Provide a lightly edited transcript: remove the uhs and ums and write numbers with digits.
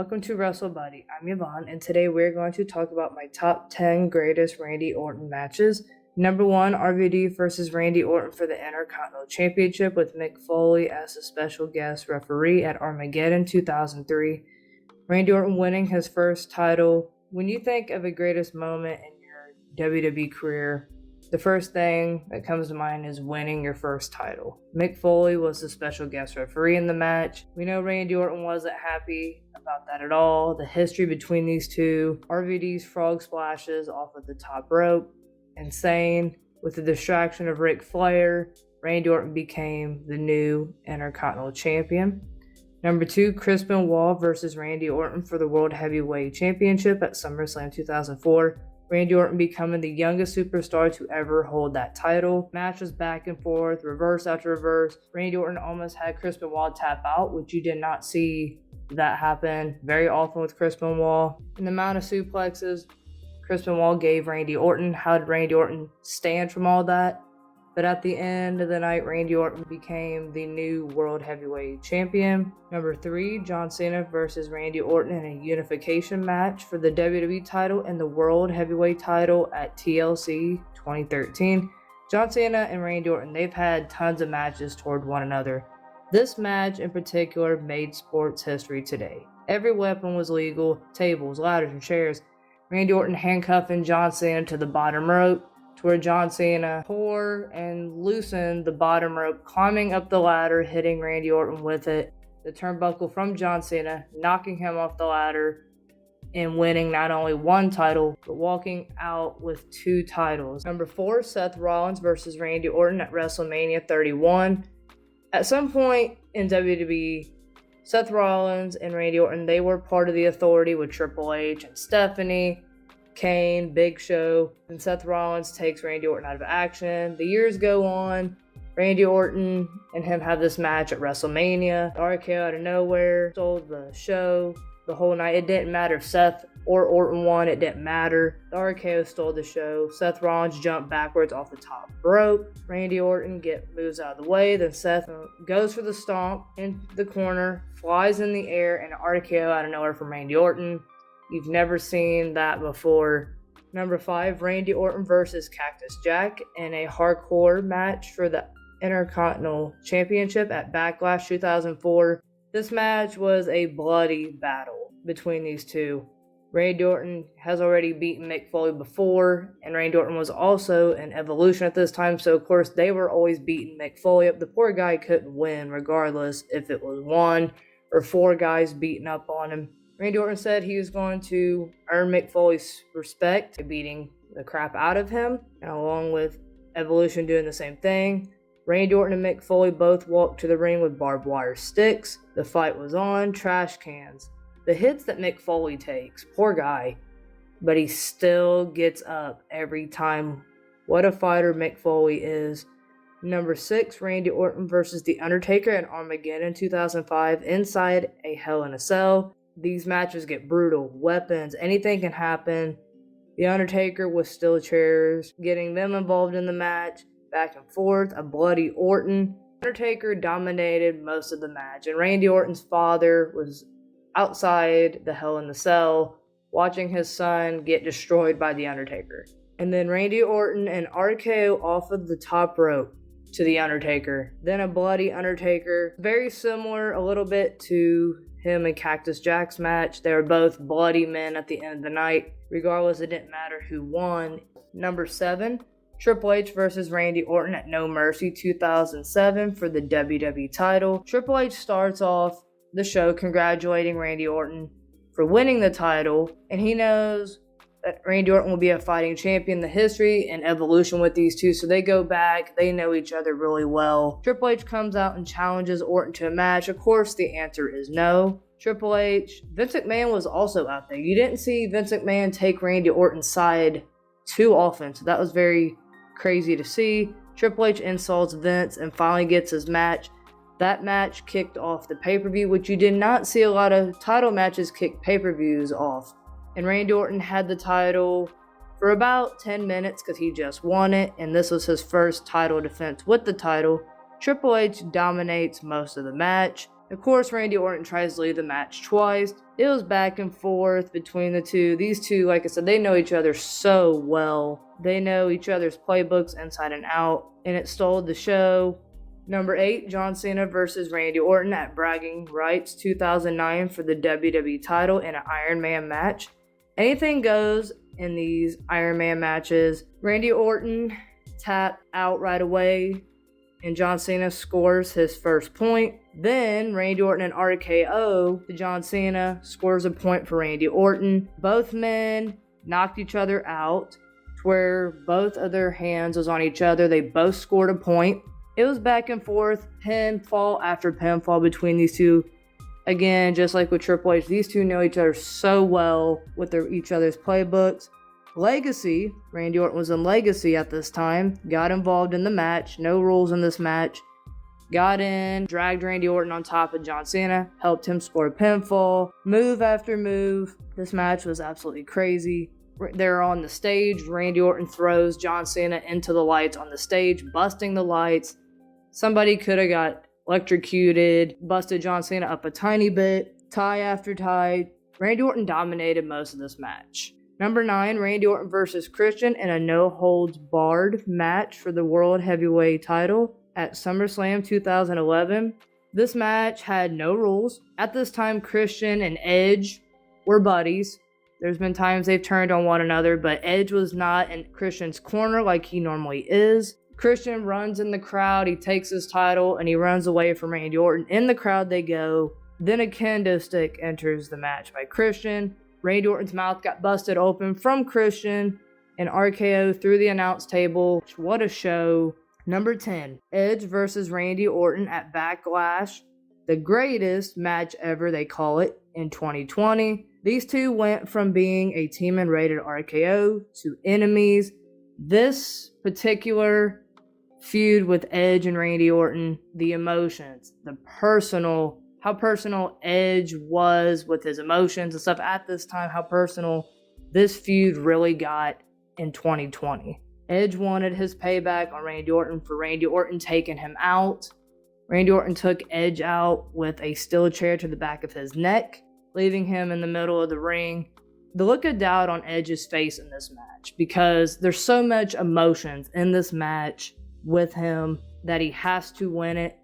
Welcome to Wrestlebuddy. I'm Yvonne, and today we're going to talk about my top 10 greatest Randy Orton matches. Number 1, RVD versus Randy Orton for the Intercontinental Championship with Mick Foley as a special guest referee at Armageddon 2003. Randy Orton winning his first title. When you think of a greatest moment in your WWE career, the first thing that comes to mind is winning your first title. Mick Foley was the special guest referee in the match. We know Randy Orton wasn't happy about that at all. The history between these two, RVD's frog splashes off of the top rope, insane. With the distraction of Ric Flair, Randy Orton became the new Intercontinental Champion. Number 2, Chris Benoit versus Randy Orton for the World Heavyweight Championship at SummerSlam 2004. Randy Orton becoming the youngest superstar to ever hold that title. Match was back and forth, reverse after reverse. Randy Orton almost had Chris Benoit tap out, which you did not see that happen very often with Chris Benoit. And the amount of suplexes Chris Benoit gave Randy Orton, how did Randy Orton stand from all that? But at the end of the night, Randy Orton became the new World Heavyweight Champion. Number 3, John Cena versus Randy Orton in a unification match for the WWE title and the World Heavyweight title at TLC 2013. John Cena and Randy Orton, they've had tons of matches toward one another. This match in particular made sports history today. Every weapon was legal, tables, ladders, and chairs. Randy Orton handcuffing John Cena to the bottom rope, to where John Cena tore and loosened the bottom rope, climbing up the ladder, hitting Randy Orton with it. The turnbuckle from John Cena, knocking him off the ladder, and winning not only one title, but walking out with 2 titles. Number 4, Seth Rollins versus Randy Orton at WrestleMania 31. At some point in WWE, Seth Rollins and Randy Orton, they were part of the Authority with Triple H and Stephanie, Kane, Big Show, and Seth Rollins takes Randy Orton out of action. The years go on. Randy Orton and him have this match at WrestleMania. The RKO out of nowhere stole the show the whole night. It didn't matter if Seth or Orton won. It didn't matter. The RKO stole the show. Seth Rollins jumped backwards off the top rope. Randy Orton moves out of the way. Then Seth goes for the stomp in the corner, flies in the air, and an RKO out of nowhere from Randy Orton. You've never seen that before. Number 5, Randy Orton versus Cactus Jack in a hardcore match for the Intercontinental Championship at Backlash 2004. This match was a bloody battle between these two. Randy Orton has already beaten Mick Foley before, and Randy Orton was also in Evolution at this time, so of course they were always beating Mick Foley up. The poor guy couldn't win regardless if it was 1 or 4 guys beating up on him. Randy Orton said he was going to earn Mick Foley's respect by beating the crap out of him, and along with Evolution doing the same thing. Randy Orton and Mick Foley both walked to the ring with barbed wire sticks. The fight was on, trash cans. The hits that Mick Foley takes, poor guy, but he still gets up every time. What a fighter Mick Foley is. Number 6, Randy Orton versus The Undertaker at Armageddon 2005 inside a Hell in a Cell. These matches get brutal. Weapons, anything can happen. The Undertaker with steel chairs, getting them involved in the match, back and forth, a bloody Orton. Undertaker dominated most of the match, and Randy Orton's father was outside the Hell in the Cell, watching his son get destroyed by The Undertaker. And then Randy Orton and RKO off of the top rope to The Undertaker. Then a bloody Undertaker. Very similar a little bit to him and Cactus Jack's match. They were both bloody men at the end of the night. Regardless, it didn't matter who won. Number 7, Triple H versus Randy Orton at No Mercy 2007 for the WWE title. Triple H starts off the show congratulating Randy Orton for winning the title, and he knows that Randy Orton will be a fighting champion. The history and evolution with these two, so they go back, they know each other really well. Triple H comes out and challenges Orton to a match. Of course, the answer is no. Triple H, Vince McMahon was also out there. You didn't see Vince McMahon take Randy Orton's side too often, so that was very crazy to see. Triple H insults Vince and finally gets his match. That match kicked off the pay-per-view, which you did not see a lot of title matches kick pay-per-views off. And Randy Orton had the title for about 10 minutes because he just won it, and this was his first title defense with the title. Triple H dominates most of the match. Of course, Randy Orton tries to leave the match twice. It was back and forth between the two. These two, like I said, they know each other so well. They know each other's playbooks inside and out, and it stole the show. Number 8, John Cena versus Randy Orton at Bragging Rights 2009 for the WWE title in an Iron Man match. Anything goes in these Iron Man matches. Randy Orton tapped out right away, and John Cena scores his first point. Then Randy Orton and RKO to John Cena scores a point for Randy Orton. Both men knocked each other out to where both of their hands was on each other. They both scored a point. It was back and forth, pinfall after pinfall between these two. Again, just like with Triple H, these two know each other so well with each other's playbooks. Legacy, Randy Orton was in Legacy at this time, got involved in the match, no rules in this match. Got in, dragged Randy Orton on top of John Cena, helped him score a pinfall, move after move. This match was absolutely crazy. They're on the stage. Randy Orton throws John Cena into the lights on the stage, busting the lights. Somebody could have got electrocuted, busted John Cena up a tiny bit, tie after tie. Randy Orton dominated most of this match. Number 9, Randy Orton versus Christian in a no-holds-barred match for the World Heavyweight title at SummerSlam 2011. This match had no rules. At this time, Christian and Edge were buddies. There's been times they've turned on one another, but Edge was not in Christian's corner like he normally is. Christian runs in the crowd, he takes his title, and he runs away from Randy Orton. In the crowd they go. Then a kendo stick enters the match by Christian. Randy Orton's mouth got busted open from Christian, and RKO through the announce table. What a show. Number 10, Edge versus Randy Orton at Backlash. The greatest match ever, they call it, in 2020. These two went from being a team and rated RKO to enemies. This particular feud with Edge and Randy Orton, the emotions, how personal Edge was with his emotions and stuff at this time, how personal this feud really got in 2020. Edge wanted his payback on Randy Orton for Randy Orton taking him out. Randy Orton took Edge out with a steel chair to the back of his neck, leaving him in the middle of the ring. The look of doubt on Edge's face in this match, because there's so much emotions in this match with him that he has to win it.